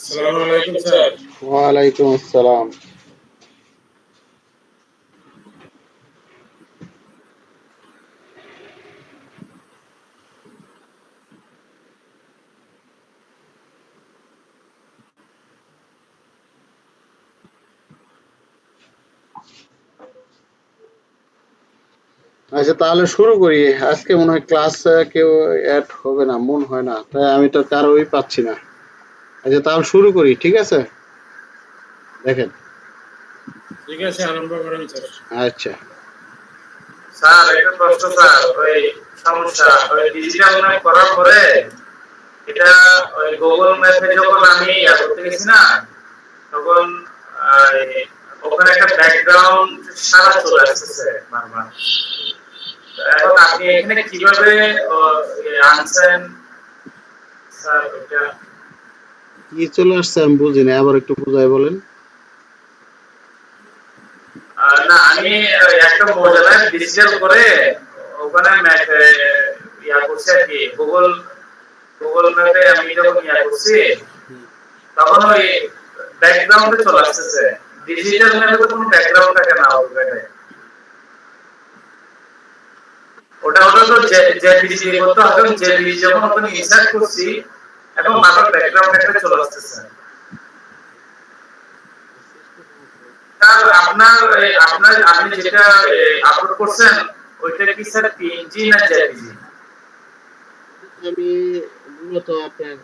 আসসালামু আলাইকুম স্যার। ওয়ালাইকুম আসসালাম। আচ্ছা, তাহলে শুরু করি। আজকে মনে হয় ক্লাস কেউ অ্যাড হবে না, মন হয় না, তাই আমি তো কারোই পাচ্ছি না। আচ্ছা, তাহলে শুরু করি, ঠিক আছে? দেখেন। ঠিক আছে, আরম্ভ করেন স্যার। আচ্ছা। স্যার একটা প্রশ্ন স্যার, ওই সমস্যা ওই ডিজিটাল ম্যাপ করার পরে এটা ওই গুগল ম্যাপে যখন আমি করতে গেছি না, তখন ওখানে একটা ব্যাকগ্রাউন্ড সাদা চলে আসতেছে বারবার। এখন আপনি এখানে কিভাবে আনছেন স্যার এটা? কি চলে আসছে আমি বুঝি না, আবার একটু বুঝাই বলেন। না, আমি একটা মোবাইল অ্যাপ ডিজিটাল করে ওখানে ম্যাপে করছি আর কি। গুগল গুগল ম্যাপে আমি যখন করছি, তখন ওই ব্যাকগ্রাউন্ডে চলে আসতেছে। ডিজিটাল ম্যাপে তো কোনো ব্যাকগ্রাউন্ড থাকে না ওখানে। ওটা তো জেপিজি দিয়ে করতে হবে। জেপিজি যখন ওখানে ইনসার্ট করছি, এখন বারবার ব্যাকগ্রাউন্ড একটা চলে আসতেছে। স্যার আপনার আপনি যেটা আপলোড করছেন, ওইটা কি স্যার পিএনজি না জেপিজি? আমি মূলত আপনার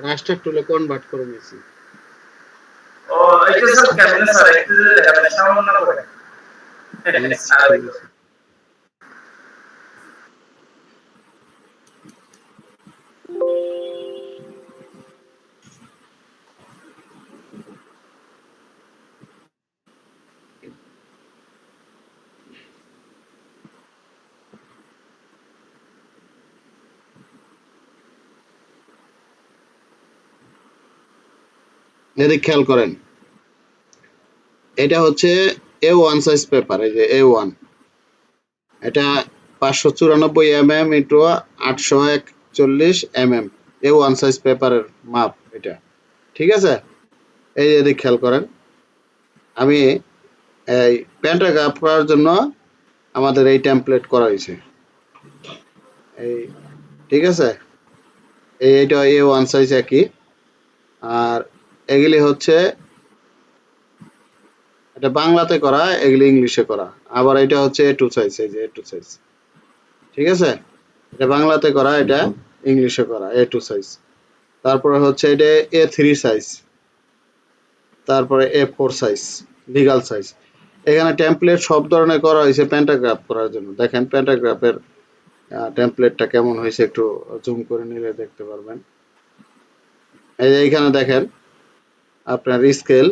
রাস্টার টুলে কনভার্ট করে নিয়েছি। ও, এটা স্যার কেমনে স্যার, একটু যদি দেখাবেন সামান্য করে। স্যার ঠিক আছে। এদিকে খেয়াল করেন, এটা হচ্ছে A1 সাইজ পেপার। এই যে A1, এটা 594 ইন্টু 841 A1 সাইজ পেপারের মাপ এটা, ঠিক আছে? এই যে এদিকে খেয়াল করেন, আমি এই প্যান্টাগ্রাফ করার জন্য আমাদের এই টেমপ্লেট করা হয়েছে, এই, ঠিক আছে? এইটা A1 সাইজ একই। আর এগুলি হচ্ছে, এটা বাংলাতে করা, এগুলি ইংলিশে করা। আবার এটা হচ্ছে A2 সাইজ, এই যে A2 সাইজ, ঠিক আছে? এটা বাংলাতে করা, এটা ইংলিশে করা A2 সাইজ। তারপরে হচ্ছে এটা A3 সাইজ, তারপরে A4 সাইজ, লিগাল সাইজ। এখানে টেমপ্লেট সব ধরনের করা হয়েছে প্যান্টাগ্রাফ করার জন্য। দেখেন প্যান্টাগ্রাফের টেমপ্লেটটা কেমন হয়েছে, একটু জুম করে নিলে দেখতে পারবেন। এই যে এইখানে দেখেন আপনার স্কেল,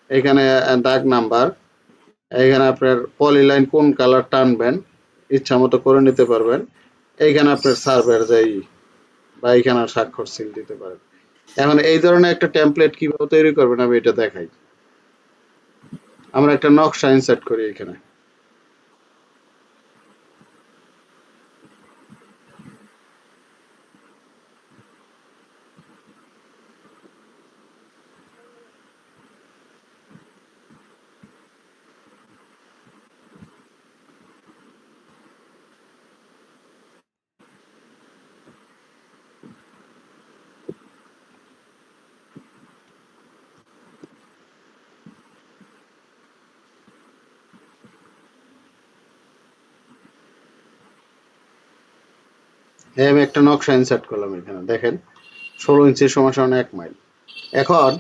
এখানে দাগ নাম্বার, এইখানে আপনার পলিলাইন কোন কালার টানবেন ইচ্ছা মতো করে নিতে পারবেন। এইখানে আপনার সার্ভের যাই বা এইখানে স্বাক্ষর সিল দিতে পারেন। এখন এই ধরনের একটা টেমপ্লেট কিভাবে তৈরি করবেন আমি এটা দেখাই। আমরা একটা নকশা ইনসার্ট করি এখানে। এই আমি একটা নকশা ইনসার্ট করলাম এখানে, দেখেন 16 ইঞ্চি সমান সমান 1 মাইল। এখন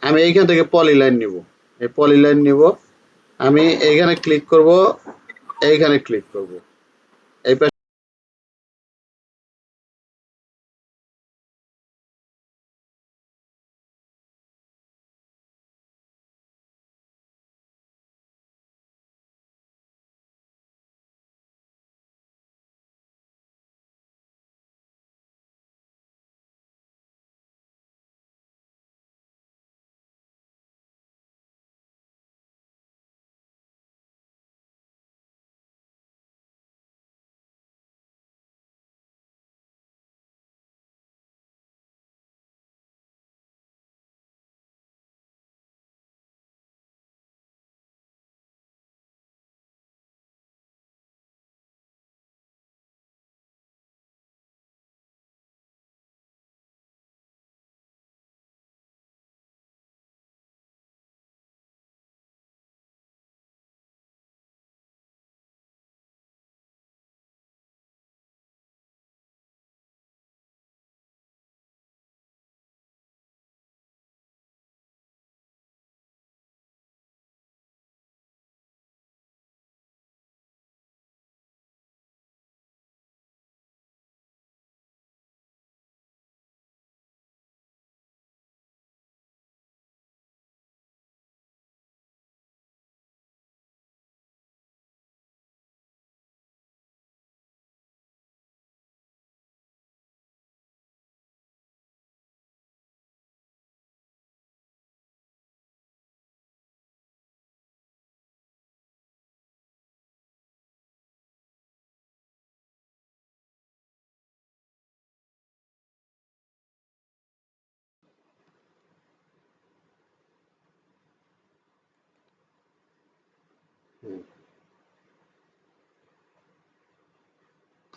আমি এইখান থেকে পলিলাইন নিব, এই পলিলাইন নিব, আমি এইখানে ক্লিক করব, এইখানে ক্লিক করব, এই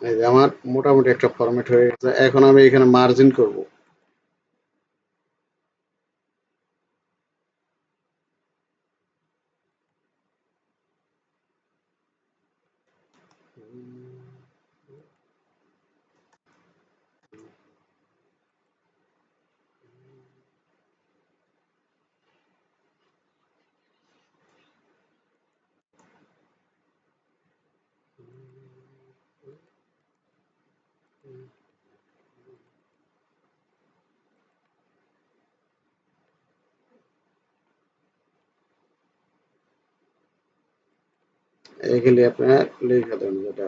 এই যে আমার মোটামুটি একটা ফরম্যাট হয়ে গেছে, এখন আমি এখানে মার্জিন করব। এগুলি আপনার লিখে দেন যেটা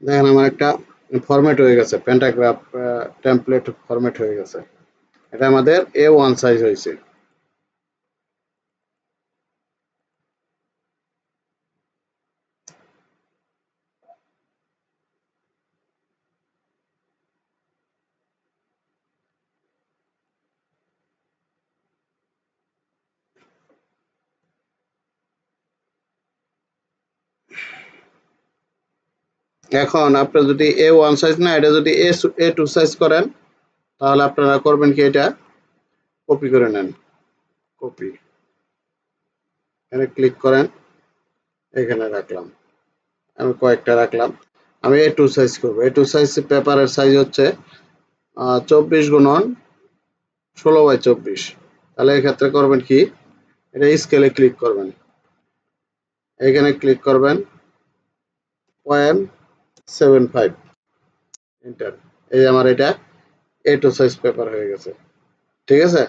দেখেন আমার একটা ফরম্যাট হয়ে গেছে, প্যান্টাগ্রাফ টেমপ্লেট ফরম্যাট হয়ে গেছে। এটা আমাদের A1 সাইজ হয়েছে। এখন আপনার যদি A1 সাইজ না, এটা যদি A2 সাইজ করেন, তাহলে আপনারা করবেন কি, এটা কপি করে নেন। কপি, এখানে ক্লিক করেন, এখানে রাখলাম, আমি কয়েকটা রাখলাম। আমি A2 সাইজ করব। A2 সাইজ পেপারের সাইজ হচ্ছে 24x16/24। তাহলে এক্ষেত্রে করবেন কি, এটা স্কেলে ক্লিক করবেন, এখানে ক্লিক করবেন 0.75, এন্টার। এই আমার এটা A2 সাইজ পেপার হয়ে গেছে। ঠিক আছে।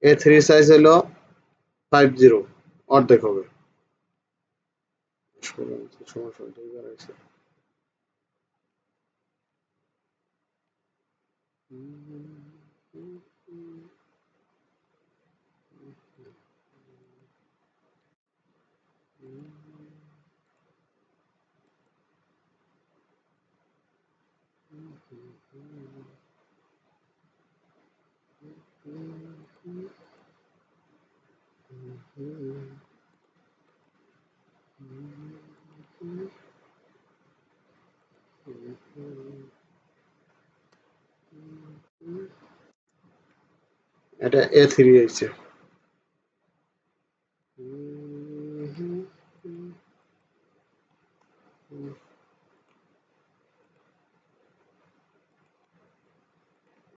A3 সাইজ হলো 50, অর্ধেক হবে। সমস্যা হচ্ছে। এটা A3 হয়েছে